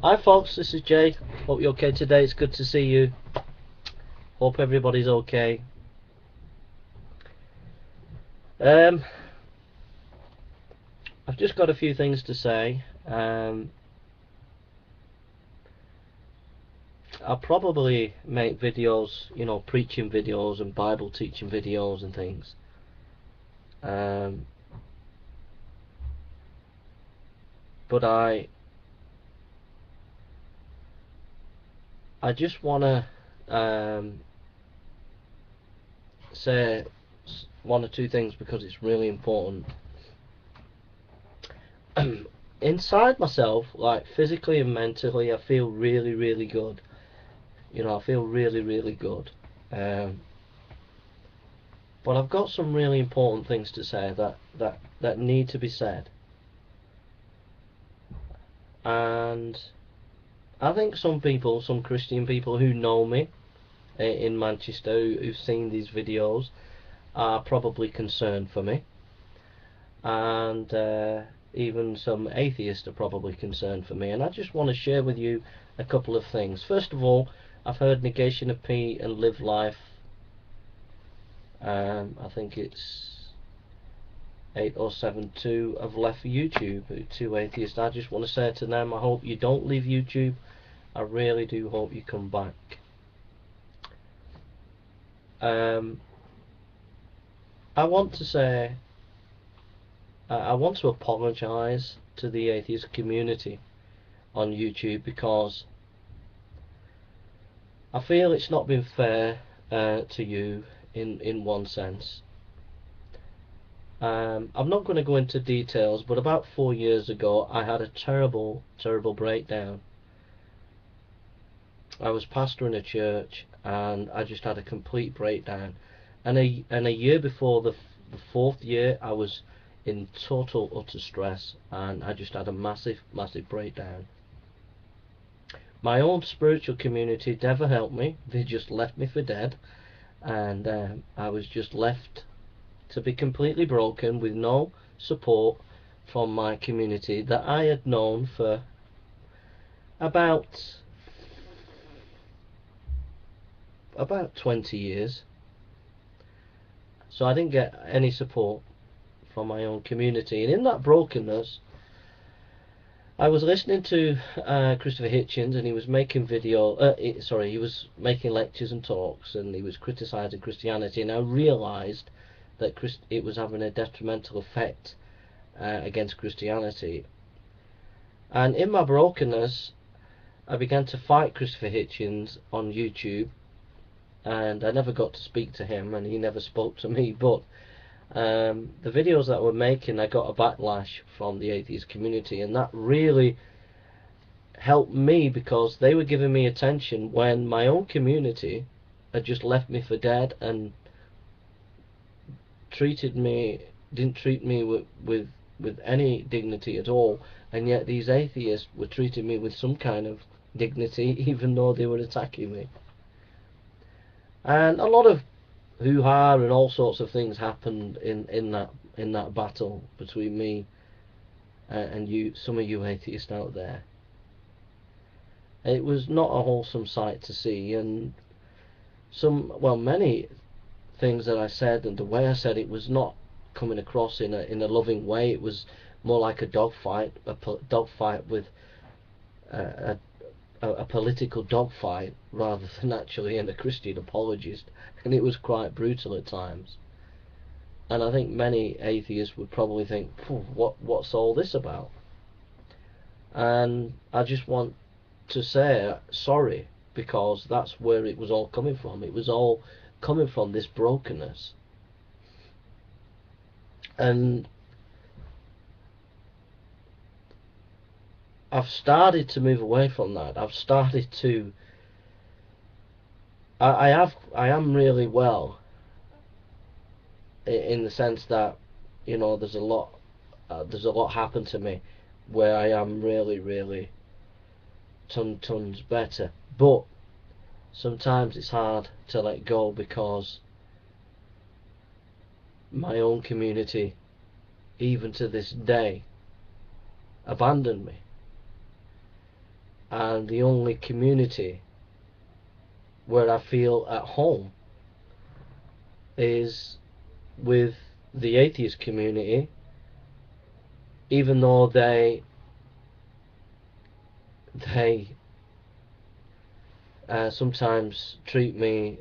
Hi folks, this is Jay. Hope you're okay today. It's good to see you. Hope everybody's okay. Um, I've just got a few things to say. I'll probably make videos, preaching videos and Bible teaching videos and things. But I just want to say one or two things because it's really important. Inside myself, like physically and mentally, I feel really, really good. I feel really, really good. Um, but I've got some really important things to say that need to be said. And I think some people, some Christian people who know me in Manchester, who've seen these videos, are probably concerned for me. And even some atheists are probably concerned for me. And I just want to share with you a couple of things. First of all, I've heard Negation of P and Live Life. I think it's 8072 have left YouTube, two atheists. I just want to say to them, I hope you don't leave YouTube. I really do hope you come back. I want to say, I want to apologise to the atheist community on YouTube because I feel it's not been fair to you in one sense. I'm not going to go into details, but about 4 years ago I had a terrible breakdown. I was pastoring a church and I just had a complete breakdown. And a year before the fourth year, I was in total utter stress and I just had a massive breakdown. My own spiritual community never helped me. They just left me for dead, and I was just left to be completely broken with no support from my community that I had known for about 20 years. So I didn't get any support from my own community, and in that brokenness I was listening to Christopher Hitchens, and he was making he was making lectures and talks, and he was criticising Christianity, and I realised that it was having a detrimental effect against Christianity. And in my brokenness, I began to fight Christopher Hitchens on YouTube, and I never got to speak to him, and he never spoke to me, but the videos that we're making, I got a backlash from the atheist community, and that really helped me because they were giving me attention when my own community had just left me for dead and didn't treat me with any dignity at all, and yet these atheists were treating me with some kind of dignity even though they were attacking me. And a lot of hoo-ha and all sorts of things happened in that battle between me and some of you atheists out there. It was not a wholesome sight to see, and many things that I said and the way I said it was not coming across in a loving way. It was more like a dogfight with a political dogfight rather than actually a Christian apologist, and it was quite brutal at times. And I think many atheists would probably think, what's all this about? And I just want to say sorry, because that's where it was all coming from. It was all coming from this brokenness. And I've started to move away from that. I've started to I am really well, in the sense that there's a lot happened to me where I am really tons better, but sometimes it's hard to let go because my own community, even to this day, abandoned me. and the only community where I feel at home is with the atheist community, even though they sometimes treat me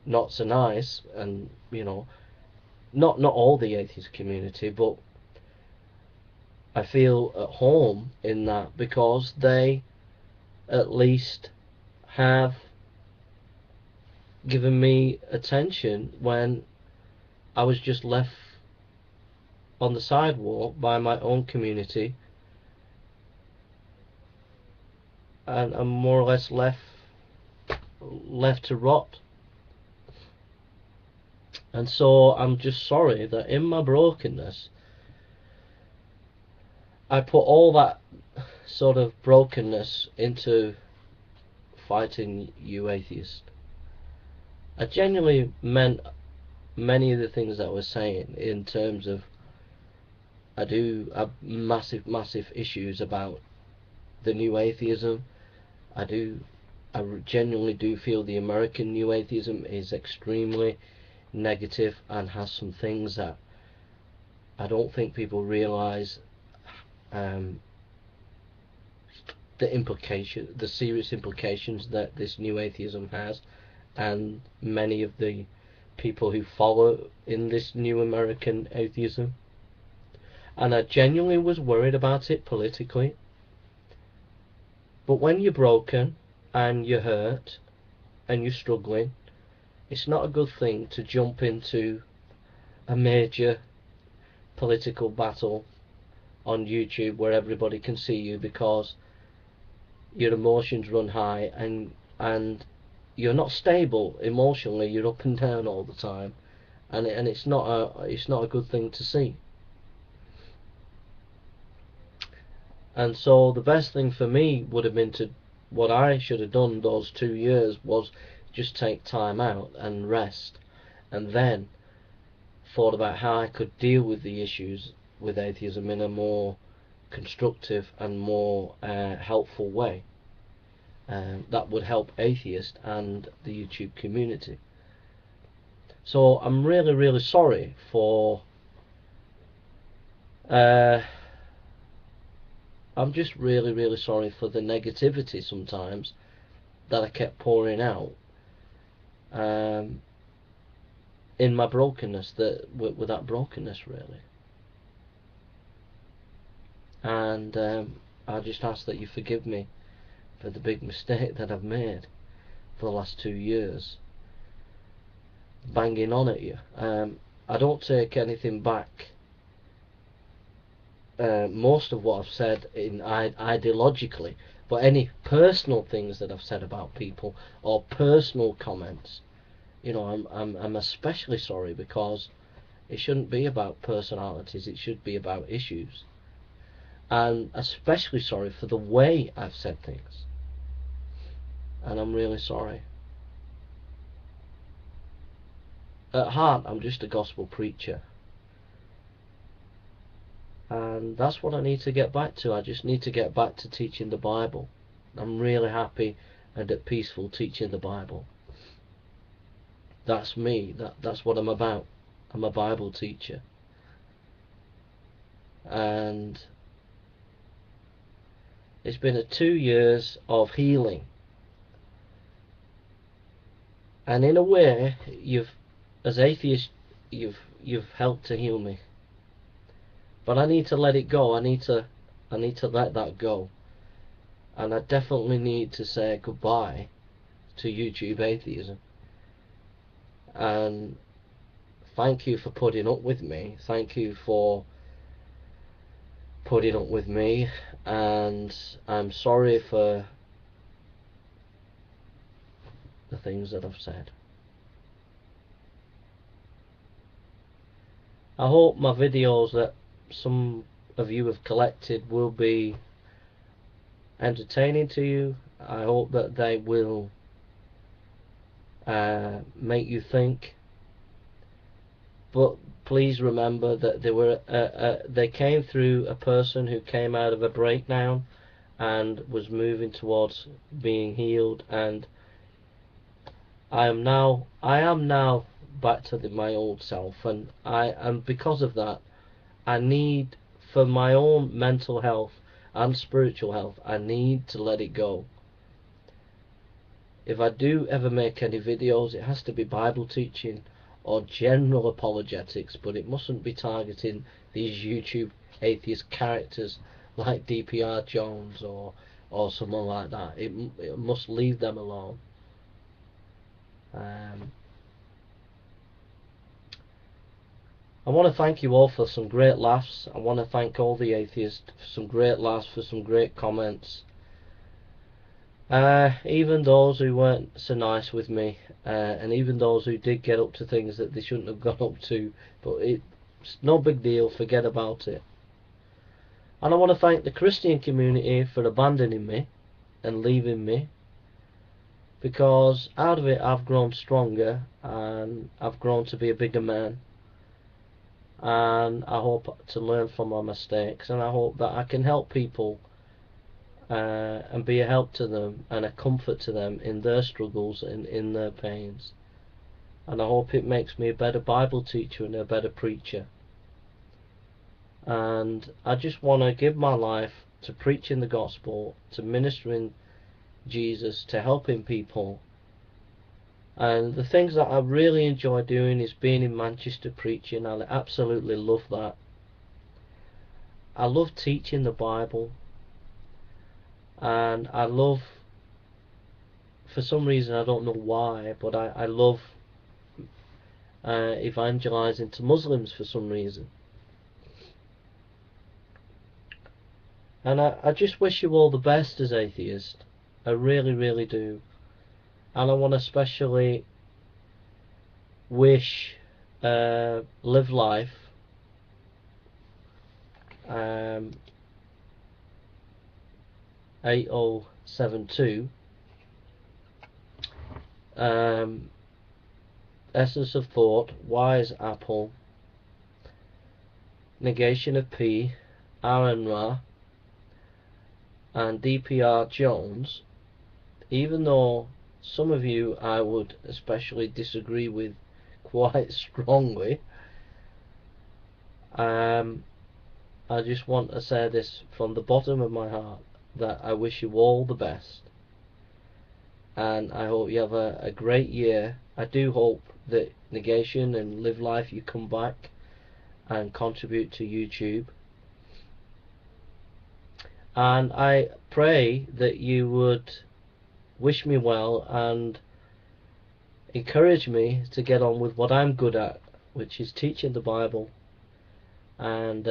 not so nice, and not all the atheist community, but I feel at home in that because they at least have given me attention when I was just left on the sidewalk by my own community, and I'm more or less left to rot. And so I'm just sorry that in my brokenness I put all that sort of brokenness into fighting you atheists. I genuinely meant many of the things that I was saying, in terms of I do have massive issues about the new atheism. I genuinely do feel the American new atheism is extremely negative and has some things that I don't think people realise the serious implications that this new atheism has, and many of the people who follow in this new American atheism. And I genuinely was worried about it politically. But when you're broken and you're hurt and you're struggling, it's not a good thing to jump into a major political battle on YouTube where everybody can see you, because your emotions run high and you're not stable emotionally. You're up and down all the time, and it's not a good thing to see. And so the best thing for me would have been what I should have done those 2 years was just take time out and rest, and then thought about how I could deal with the issues with atheism in a more constructive and more helpful way that would help atheists and the YouTube community. So I'm really sorry for I'm just really sorry for the negativity sometimes that I kept pouring out in my brokenness, with that brokenness really. And I just ask that you forgive me for the big mistake that I've made for the last 2 years, banging on at you. I don't take anything back. Most of what I've said ideologically, but any personal things that I've said about people or personal comments, I'm especially sorry, because it shouldn't be about personalities. It should be about issues. And especially sorry for the way I've said things, and I'm really sorry. At heart, I'm just a gospel preacher, and that's what I need to get back to. I just need to get back to teaching the Bible. I'm really happy and at peaceful teaching the Bible. That's me. That's what I'm about. I'm a Bible teacher. And it's been 2 years of healing, and in a way, as atheist, you've helped to heal me. But I need to let it go. I need to let that go. And I definitely need to say goodbye to YouTube atheism. And thank you for putting up with me. Thank you for putting up with me. And I'm sorry for the things that I've said. I hope my videos that some of you have collected will be entertaining to you. I hope that they will make you think. But please remember that they came through a person who came out of a breakdown, and was moving towards being healed, and I am now back to my old self, and because of that, I need, for my own mental health and spiritual health, I need to let it go. If I do ever make any videos, it has to be Bible teaching or general apologetics, but it mustn't be targeting these YouTube atheist characters like DPR Jones or someone like that. It must leave them alone. I want to thank you all for some great laughs. I want to thank all the atheists for some great laughs, for some great comments. Even those who weren't so nice with me, and even those who did get up to things that they shouldn't have gone up to, but it's no big deal, forget about it. And I want to thank the Christian community for abandoning me and leaving me, because out of it I've grown stronger, and I've grown to be a bigger man, and I hope to learn from my mistakes, and I hope that I can help people and be a help to them and a comfort to them in their struggles and in their pains. And I hope it makes me a better Bible teacher and a better preacher. And I just want to give my life to preaching the gospel, to ministering Jesus, to helping people. And the things that I really enjoy doing is being in Manchester preaching. I absolutely love that. I love teaching the Bible. And I love, for some reason I don't know why, but I love evangelizing to Muslims for some reason. And I just wish you all the best as atheists. I really, really do. And I want to especially wish Live Life 8072 Essence of Thought, Wise Apple, Negation of P, Aaron Ra, and DPR Jones, even though some of you I would especially disagree with quite strongly, I just want to say this from the bottom of my heart, that I wish you all the best, and I hope you have a great year. I do hope that Negation and Live Life, you come back and contribute to YouTube, and I pray that you would wish me well and encourage me to get on with what I'm good at, which is teaching the Bible and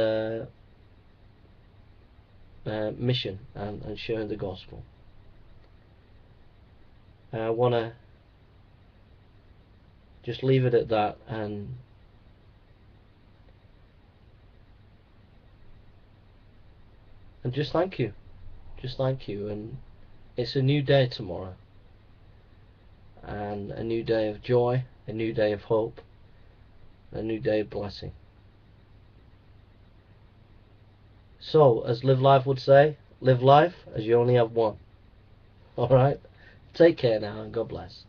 mission and sharing the gospel. I want to just leave it at that, and just thank you, and it's a new day tomorrow, and a new day of joy, a new day of hope, a new day of blessing. So, as Live Life would say, live life as you only have one. Alright? Take care now, and God bless.